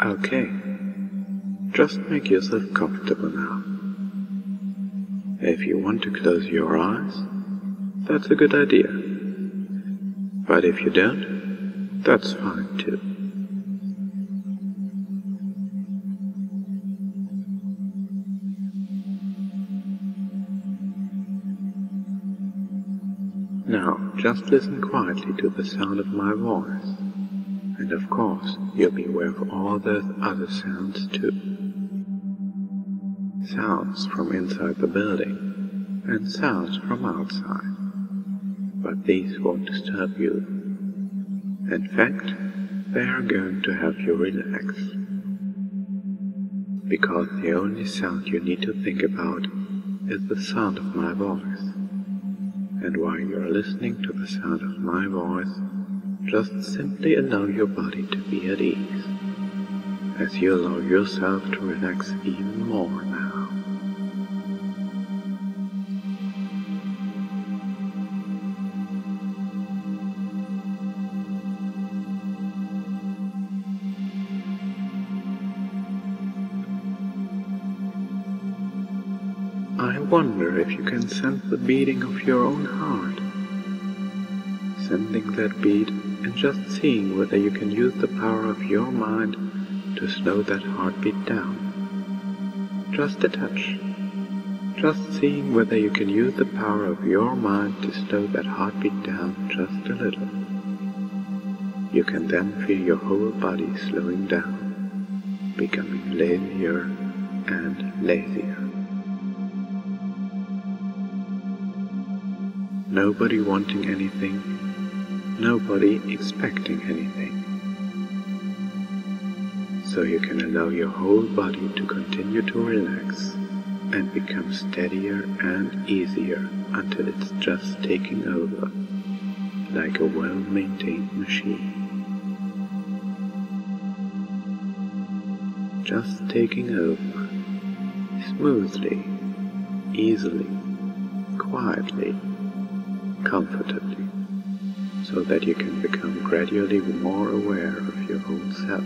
Okay, just make yourself comfortable now. If you want to close your eyes, that's a good idea. But if you don't, that's fine too. Now, just listen quietly to the sound of my voice. And of course, you'll be aware of all those other sounds too. Sounds from inside the building, and sounds from outside. But these won't disturb you. In fact, they are going to help you relax. Because the only sound you need to think about is the sound of my voice. And while you're listening to the sound of my voice, just simply allow your body to be at ease, as you allow yourself to relax even more now. I wonder if you can sense the beating of your own heart. Sensing that beat and just seeing whether you can use the power of your mind to slow that heartbeat down. Just a touch. Just seeing whether you can use the power of your mind to slow that heartbeat down just a little. You can then feel your whole body slowing down, becoming lazier and lazier. Nobody wanting anything, nobody expecting anything. So you can allow your whole body to continue to relax and become steadier and easier until it's just taking over, like a well-maintained machine. Just taking over, smoothly, easily, quietly, comfortably, so that you can become gradually more aware of your whole self.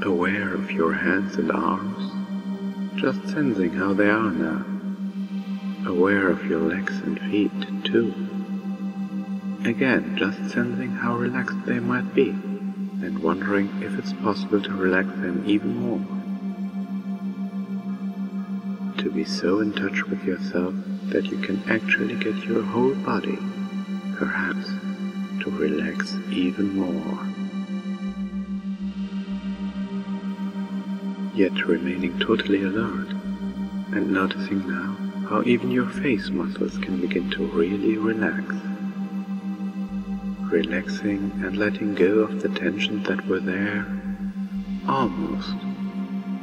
Aware of your hands and arms, just sensing how they are now. Aware of your legs and feet too. Again, just sensing how relaxed they might be, and wondering if it's possible to relax them even more. To be so in touch with yourself that you can actually get your whole body, perhaps, to relax even more. Yet remaining totally alert, and noticing now how even your face muscles can begin to really relax. Relaxing and letting go of the tensions that were there, almost,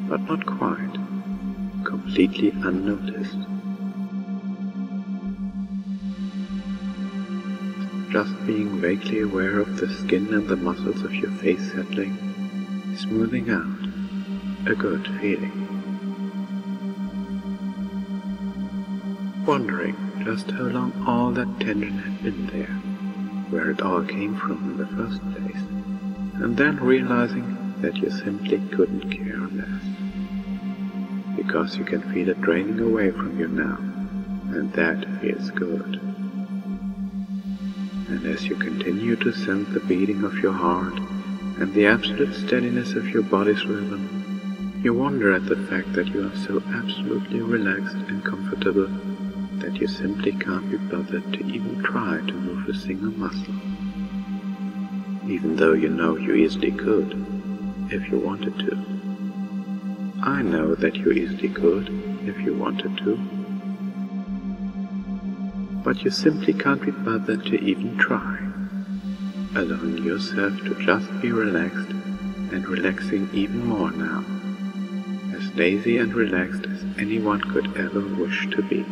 but not quite, completely unnoticed. Just being vaguely aware of the skin and the muscles of your face settling, smoothing out, a good feeling. Wondering just how long all that tension had been there, where it all came from in the first place, and then realizing that you simply couldn't care less. Because you can feel it draining away from you now, and that feels good. And as you continue to sense the beating of your heart and the absolute steadiness of your body's rhythm, you wonder at the fact that you are so absolutely relaxed and comfortable that you simply can't be bothered to even try to move a single muscle, even though you know you easily could, if you wanted to. I know that you easily could, if you wanted to. But you simply can't be bothered to even try, allowing yourself to just be relaxed and relaxing even more now, as lazy and relaxed as anyone could ever wish to be.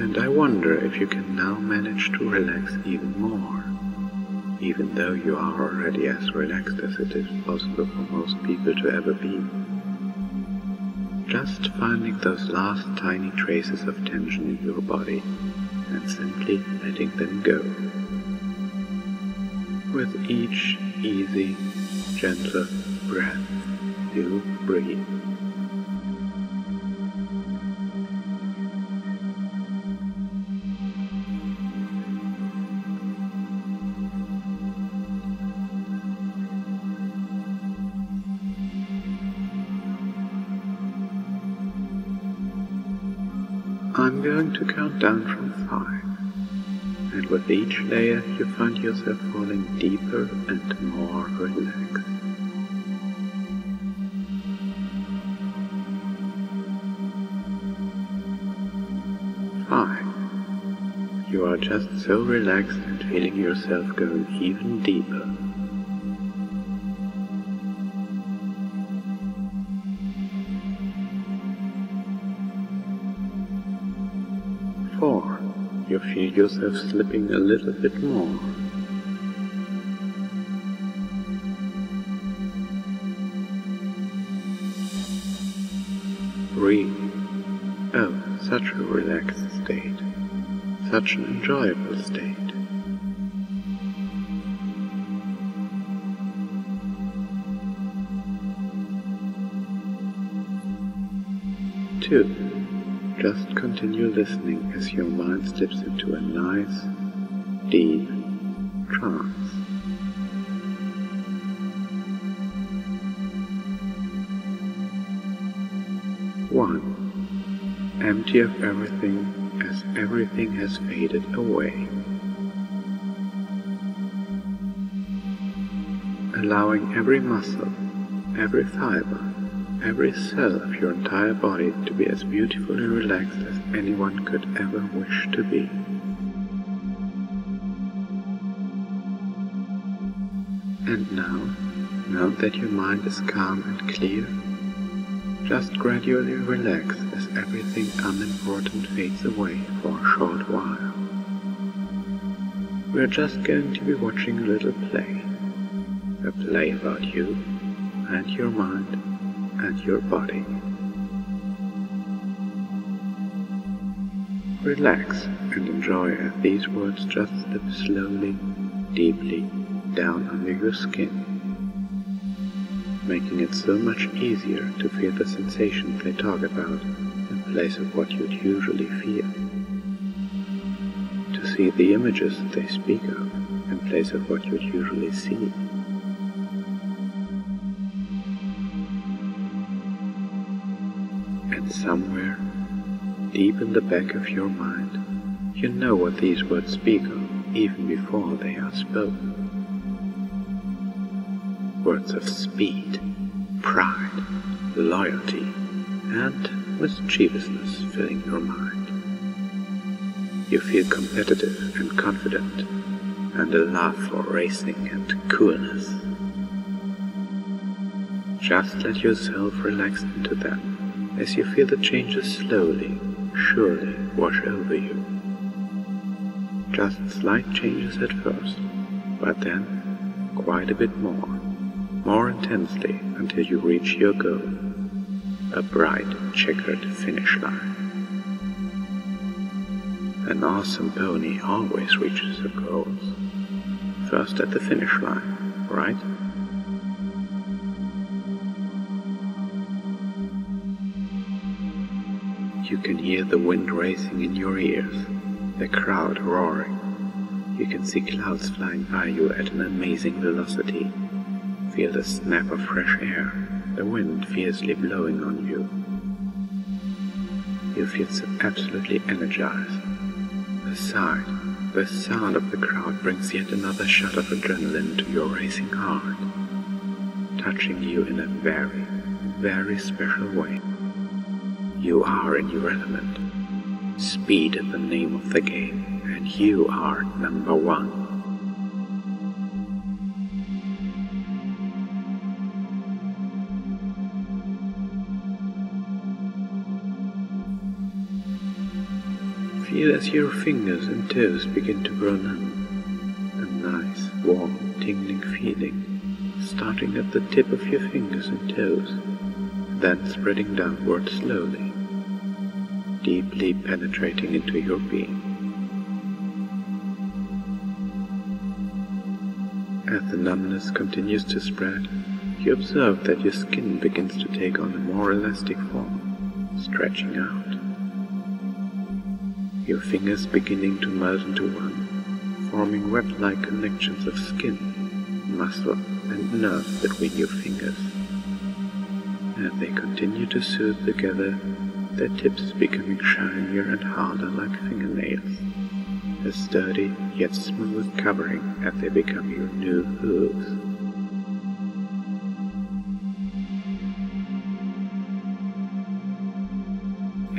And I wonder if you can now manage to relax even more, even though you are already as relaxed as it is possible for most people to ever be. just finding those last tiny traces of tension in your body and simply letting them go. With each easy, gentle breath, you breathe. I'm going to count down from 5, and with each layer you find yourself falling deeper and more relaxed. 5. You are just so relaxed and feeling yourself going even deeper. 4. You feel yourself slipping a little bit more. 3. Oh, such a relaxed state. Such an enjoyable state. 2. Just continue listening as your mind slips into a nice, deep trance. 1. Empty of everything as everything has faded away. Allowing every muscle, every fiber, every cell of your entire body to be as beautifully relaxed as anyone could ever wish to be. And now that your mind is calm and clear, just gradually relax as everything unimportant fades away for a short while. We're just going to be watching a little play. A play about you and your mind and your body. Relax and enjoy as these words just slip slowly, deeply down under your skin, making it so much easier to feel the sensations they talk about in place of what you'd usually feel, to see the images they speak of in place of what you'd usually see. And somewhere, deep in the back of your mind, you know what these words speak of even before they are spoken. Words of speed, pride, loyalty, and mischievousness filling your mind. You feel competitive and confident, and a love for racing and coolness. Just let yourself relax into them as you feel the changes slowly, surely wash over you. Just slight changes at first, but then quite a bit more intensely until you reach your goal, a bright checkered finish line. An awesome pony always reaches her goals, first at the finish line, right? You can hear the wind racing in your ears, the crowd roaring. You can see clouds flying by you at an amazing velocity. Feel the snap of fresh air, the wind fiercely blowing on you. You feel so absolutely energized. The sound of the crowd brings yet another shot of adrenaline to your racing heart, touching you in a very, very special way. You are in your element. Speed is the name of the game, and you are number one. Feel as your fingers and toes begin to grow numb. A nice, warm, tingling feeling, starting at the tip of your fingers and toes, and then spreading downward slowly, deeply penetrating into your being. As the numbness continues to spread, you observe that your skin begins to take on a more elastic form, stretching out. Your fingers beginning to melt into one, forming web-like connections of skin, muscle, and nerve between your fingers. As they continue to soothe together, their tips becoming shinier and harder like fingernails, a sturdy yet smooth covering as they become your new hooves.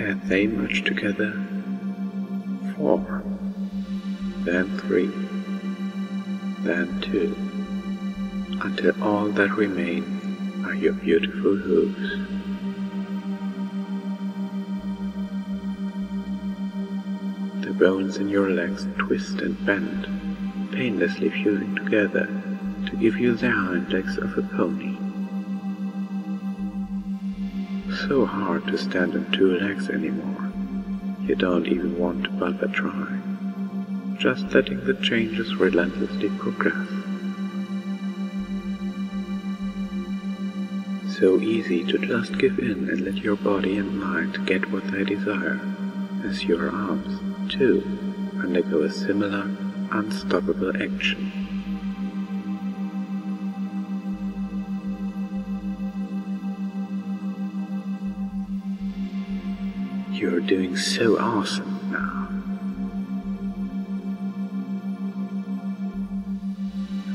As they merge together, 4, then 3, then 2, until all that remains are your beautiful hooves. The bones in your legs twist and bend, painlessly fusing together to give you the hind legs of a pony. So hard to stand on 2 legs anymore, you don't even want to bother trying, just letting the changes relentlessly progress. So easy to just give in and let your body and mind get what they desire, as your arms, too, undergo a similar, unstoppable action. You're doing so awesome now.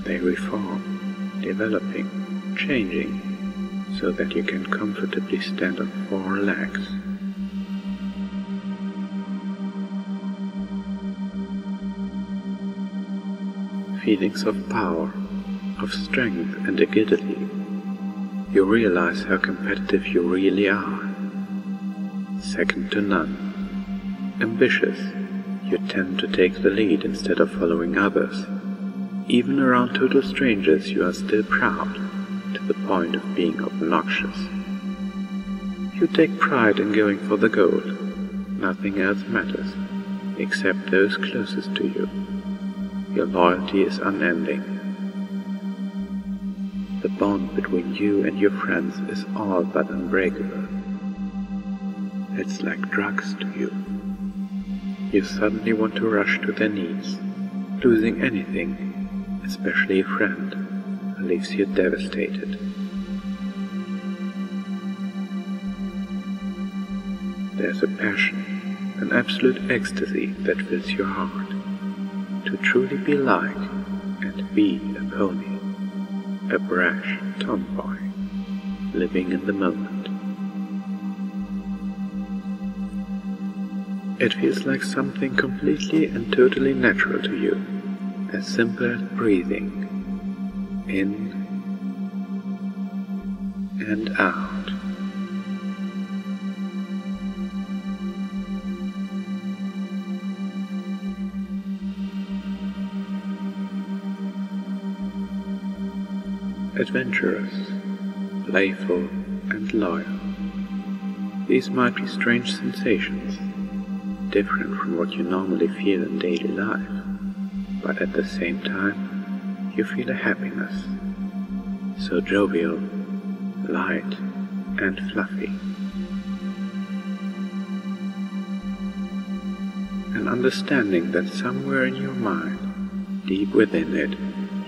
They reform, developing, changing, so that you can comfortably stand on 4 legs. Feelings of power, of strength and agility. You realize how competitive you really are. Second to none. Ambitious, you tend to take the lead instead of following others. Even around total strangers you are still proud, to the point of being obnoxious. You take pride in going for the goal. Nothing else matters, except those closest to you. Your loyalty is unending. The bond between you and your friends is all but unbreakable. It's like drugs to you. You suddenly want to rush to their needs, losing anything, especially a friend, leaves you devastated. There's a passion, an absolute ecstasy that fills your heart, to truly be like and be a pony, a brash tomboy, living in the moment. It feels like something completely and totally natural to you, as simple as breathing, in and out. Adventurous, playful, and loyal. These might be strange sensations, different from what you normally feel in daily life, but at the same time, you feel a happiness, so jovial, light, and fluffy. An understanding that somewhere in your mind, deep within it,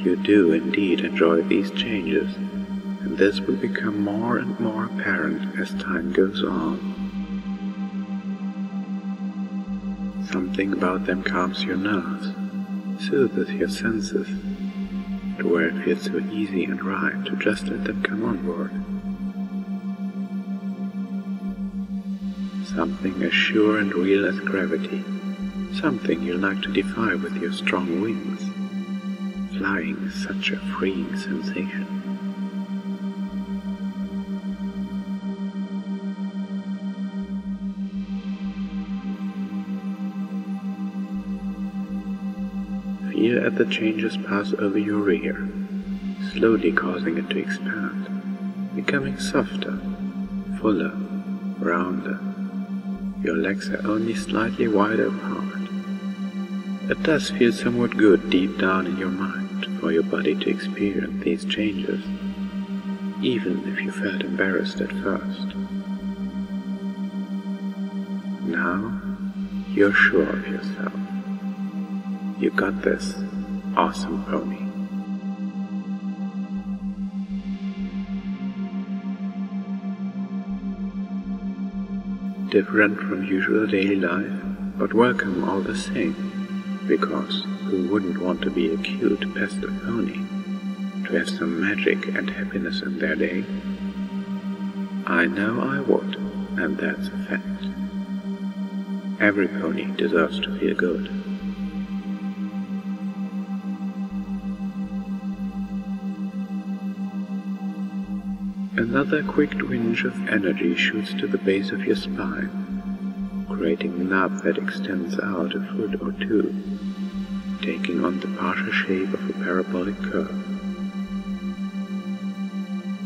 you do indeed enjoy these changes, and this will become more and more apparent as time goes on. Something about them calms your nerves, soothes your senses, to where it feels so easy and right to just let them come on board. Something as sure and real as gravity, something you like to defy with your strong wings. Flying is such a freeing sensation. Feel as the changes pass over your rear, slowly causing it to expand, becoming softer, fuller, rounder. Your legs are only slightly wider apart. It does feel somewhat good deep down in your mind for your body to experience these changes, even if you felt embarrassed at first. Now, you're sure of yourself. You got this, awesome pony. Different from usual daily life, but welcome all the same, because who wouldn't want to be a cute pastel pony, to have some magic and happiness in their day? I know I would, and that's a fact. Every pony deserves to feel good. Another quick twinge of energy shoots to the base of your spine, creating a knob that extends out a foot or two, taking on the partial shape of a parabolic curve.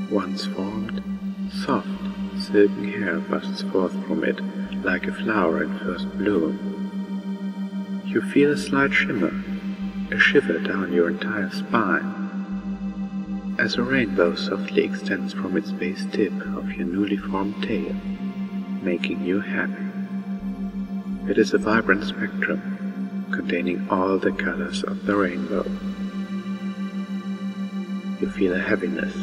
Once formed, soft, silken hair busts forth from it like a flower in first bloom. You feel a slight shimmer, a shiver down your entire spine, as a rainbow softly extends from its base tip of your newly formed tail, making you happy. It is a vibrant spectrum, containing all the colors of the rainbow. You feel a heaviness,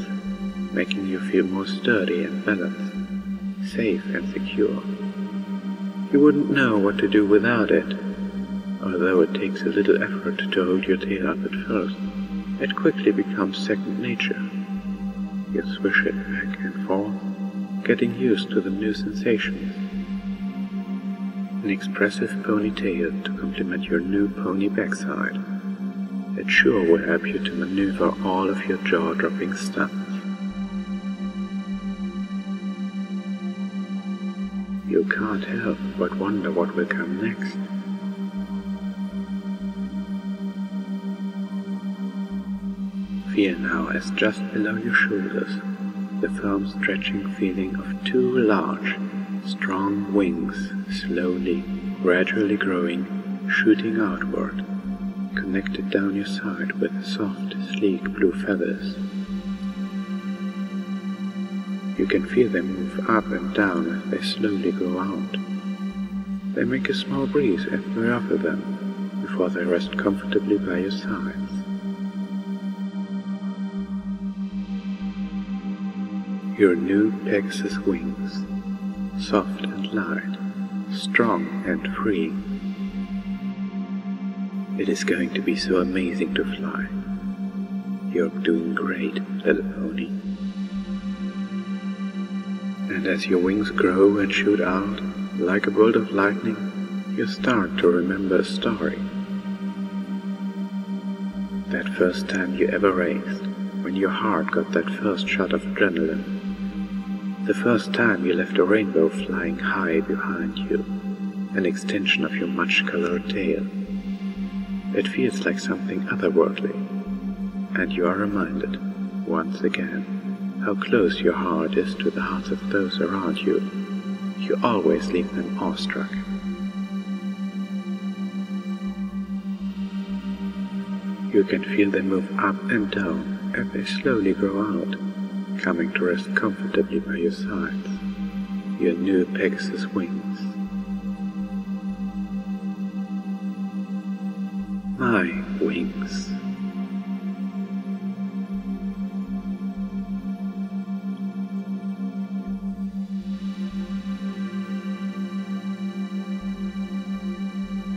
making you feel more sturdy and balanced, safe and secure. You wouldn't know what to do without it. Although it takes a little effort to hold your tail up at first, it quickly becomes second nature. You swish it back and forth, getting used to the new sensations. An expressive ponytail to complement your new pony backside. It sure will help you to maneuver all of your jaw-dropping stunts. You can't help but wonder what will come next. Feel now as just below your shoulders the firm stretching feeling of two large, strong wings slowly, gradually growing, shooting outward, connected down your side with soft, sleek blue feathers. You can feel them move up and down as they slowly grow out. They make a small breeze every other them before they rest comfortably by your sides. Your new Pegasus wings, soft and light, strong and free. It is going to be so amazing to fly. You're doing great, little pony. And as your wings grow and shoot out, like a bolt of lightning, you start to remember a story. That first time you ever raced, when your heart got that first shot of adrenaline. The first time you left a rainbow flying high behind you, an extension of your much-colored tail. It feels like something otherworldly, and you are reminded, once again, how close your heart is to the hearts of those around you. You always leave them awestruck. You can feel them move up and down as they slowly grow out, coming to rest comfortably by your sides, your new Pegasus wings. My wings.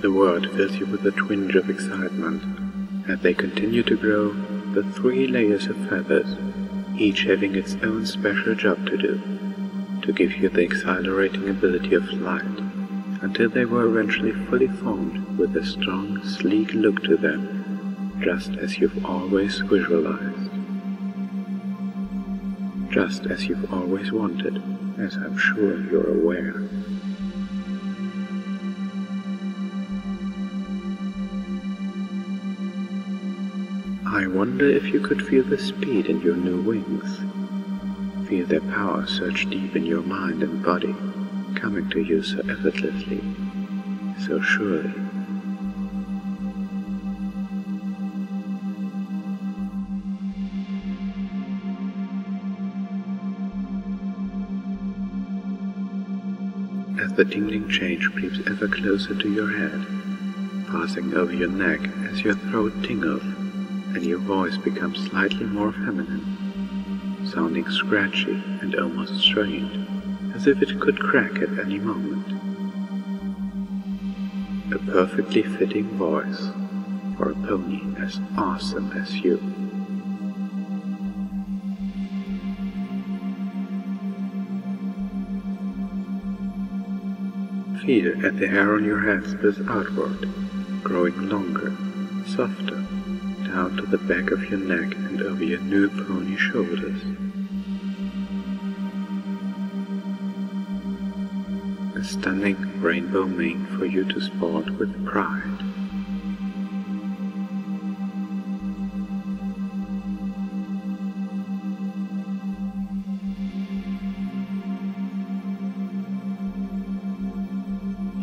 The word fills you with a twinge of excitement as they continue to grow, the 3 layers of feathers, each having its own special job to do, to give you the exhilarating ability of flight, until they were eventually fully formed with a strong, sleek look to them, just as you've always visualized. Just as you've always wanted, as I'm sure you're aware. I wonder if you could feel the speed in your new wings. Feel their power surge deep in your mind and body, coming to you so effortlessly, so surely. As the tingling change creeps ever closer to your head, passing over your neck as your throat tingles and your voice becomes slightly more feminine, sounding scratchy and almost strained, as if it could crack at any moment. A perfectly fitting voice for a pony as awesome as you. Feel as the hair on your head spills outward, growing longer, softer, down to the back of your neck and over your new pony shoulders. A stunning rainbow mane for you to sport with pride.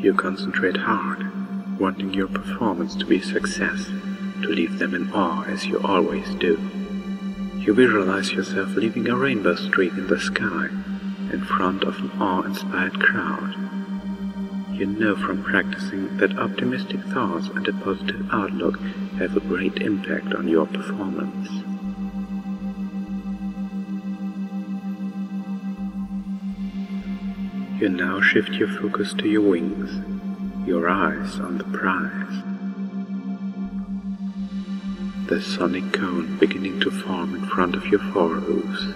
You concentrate hard, wanting your performance to be a success, to leave them in awe as you always do. You visualize yourself leaving a rainbow streak in the sky, in front of an awe-inspired crowd. You know from practicing that optimistic thoughts and a positive outlook have a great impact on your performance. You now shift your focus to your wings, your eyes on the prize. The sonic cone beginning to form in front of your forehooves.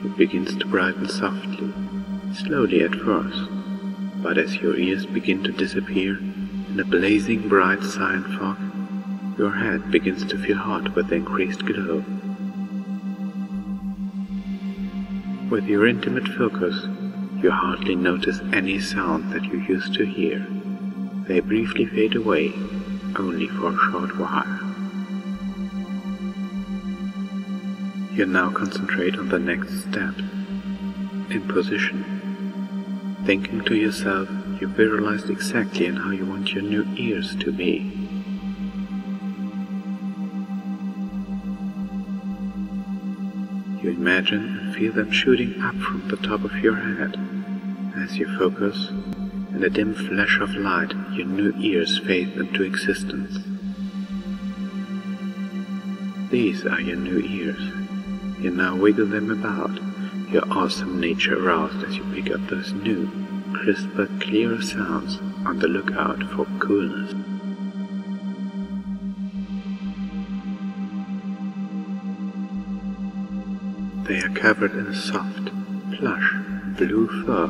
It begins to brighten softly, slowly at first, but as your ears begin to disappear in a blazing bright cyan fog, your head begins to feel hot with the increased glow. With your intimate focus, you hardly notice any sound that you used to hear. They briefly fade away, only for a short while. You now concentrate on the next step, in position. Thinking to yourself, you visualized exactly on how you want your new ears to be. You imagine and feel them shooting up from the top of your head. As you focus, in a dim flash of light, your new ears fade into existence. These are your new ears. You now wiggle them about, your awesome nature aroused as you pick up those new, crisp but clear sounds, on the lookout for coolness. They are covered in a soft, plush, blue fur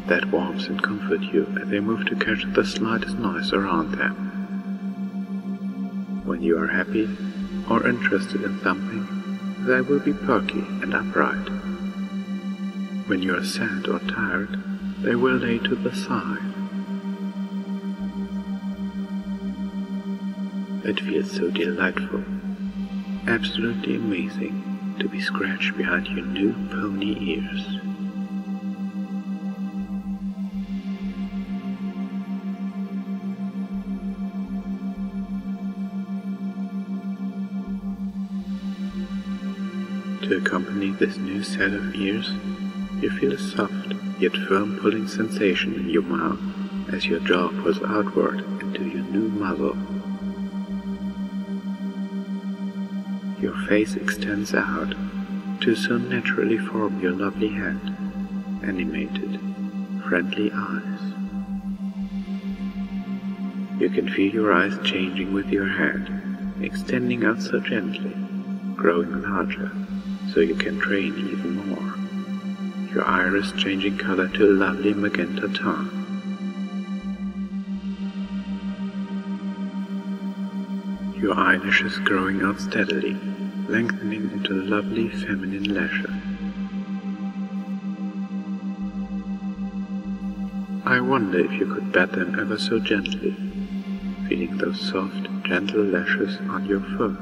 that warms and comforts you as they move to catch the slightest noise around them. When you are happy or interested in something, they will be perky and upright. When you are sad or tired, they will lay to the side. It feels so delightful, absolutely amazing, to be scratched behind your new pony ears. To accompany this new set of ears, you feel a soft yet firm pulling sensation in your mouth as your jaw pulls outward into your new muzzle. Your face extends out to so naturally form your lovely head, animated, friendly eyes. You can feel your eyes changing with your head, extending out so gently, growing larger, so you can train even more. Your iris changing color to a lovely magenta tone. Your eyelashes growing out steadily, lengthening into lovely feminine lashes. I wonder if you could bat them ever so gently, feeling those soft, gentle lashes on your fur.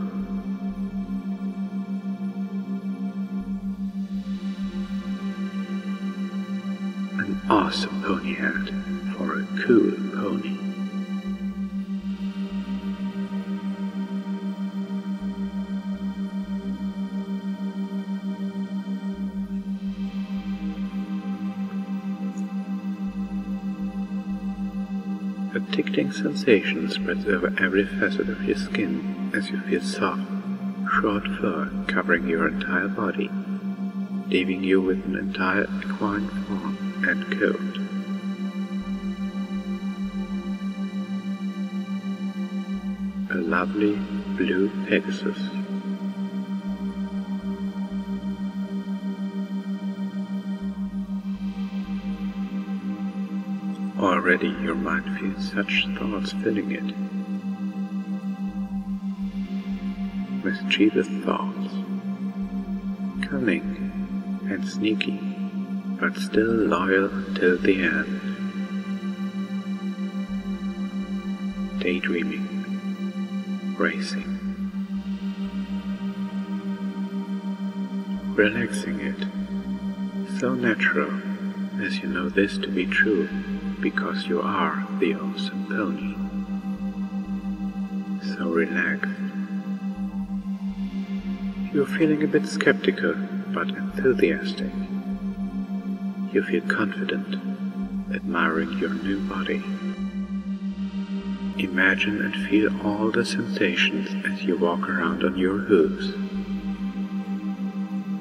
awesome pony hat for a cool pony. A tingling sensation spreads over every facet of your skin as you feel soft, short fur covering your entire body, leaving you with an entire equine form and coat. A lovely blue Pegasus. Already your mind feels such thoughts filling it. Mischievous thoughts, cunning and sneaky, but still loyal till the end. Daydreaming, racing, relaxing it, so natural as you know this to be true. Because you are the awesome pony. So relaxed. You're feeling a bit skeptical, but enthusiastic. You feel confident, admiring your new body. Imagine and feel all the sensations as you walk around on your hooves.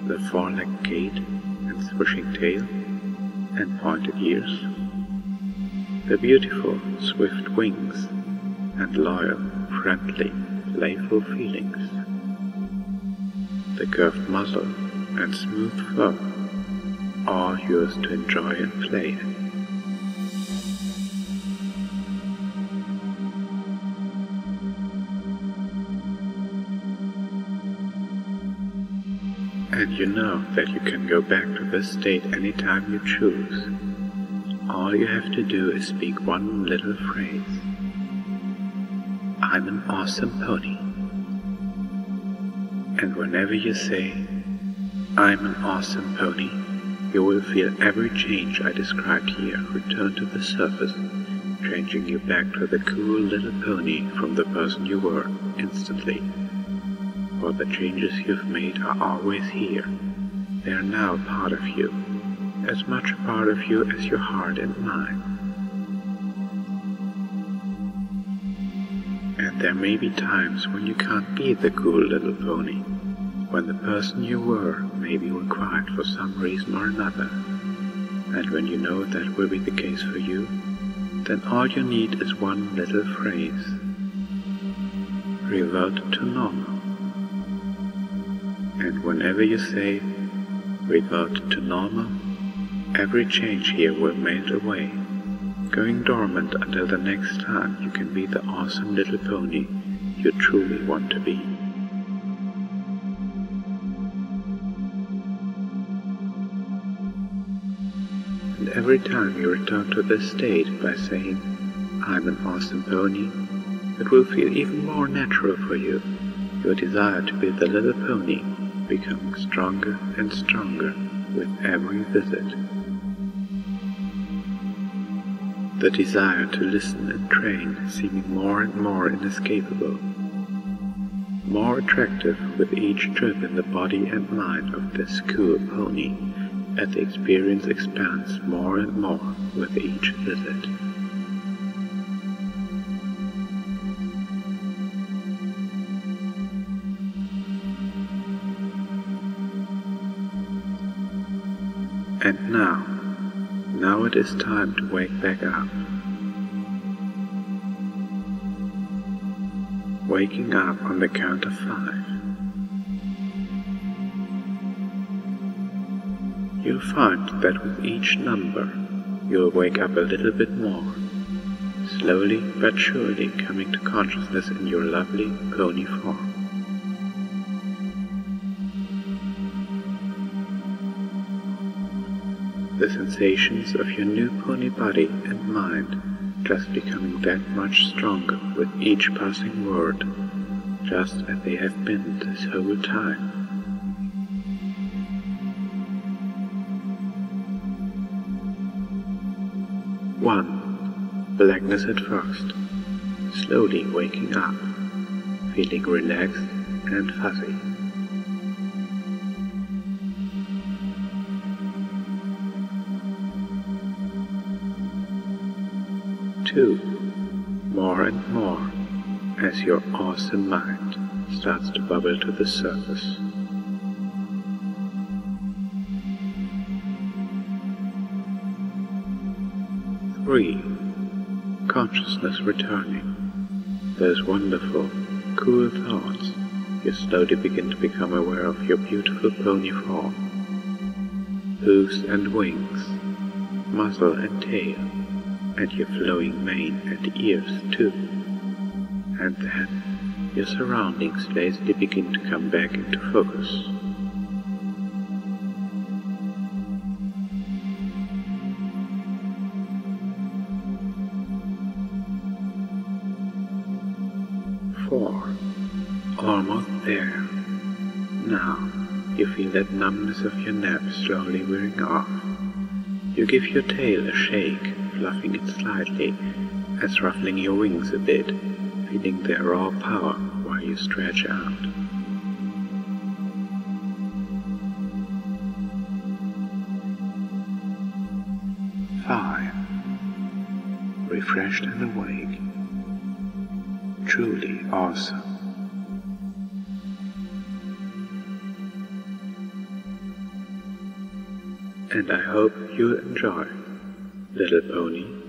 The four-legged gait and swishing tail and pointed ears. The beautiful, swift wings, and loyal, friendly, playful feelings. The curved muzzle and smooth fur, all yours to enjoy and play in. And you know that you can go back to this state anytime you choose. All you have to do is speak one little phrase. I'm an awesome pony. And whenever you say, I'm an awesome pony, you will feel every change I described here return to the surface, changing you back to the cool little pony from the person you were instantly. For the changes you've made are always here. They are now part of you. As much a part of you as your heart and mind. And there may be times when you can't be the cool little pony, when the person you were may be required for some reason or another, and when you know that will be the case for you, then all you need is one little phrase. Revert to normal. And whenever you say, revert to normal, every change here will melt away, going dormant until the next time you can be the awesome little pony you truly want to be. And every time you return to this state by saying, I'm an awesome pony, it will feel even more natural for you. Your desire to be the little pony becoming stronger and stronger with every visit. The desire to listen and train seeming more and more inescapable, more attractive with each trip in the body and mind of this cool pony, as the experience expands more and more with each visit. And now it is time to wake back up. Waking up on the count of 5. You'll find that with each number, you'll wake up a little bit more, slowly but surely coming to consciousness in your lovely pony form. The sensations of your new pony body and mind just becoming that much stronger with each passing word, just as they have been this whole time. blackness at first, slowly waking up, feeling relaxed and fuzzy. 2. More and more, as your awesome mind starts to bubble to the surface. 3. Consciousness returning. Those wonderful, cool thoughts. You slowly begin to become aware of your beautiful pony form, hooves and wings, muzzle and tail, and your flowing mane and ears too. And then your surroundings lazily begin to come back into focus. Almost there. Now, you feel that numbness of your neck slowly wearing off. You give your tail a shake, fluffing it slightly, as ruffling your wings a bit, feeling their raw power while you stretch out. 5. Refreshed and awake. Truly awesome. And I hope you enjoy, little pony.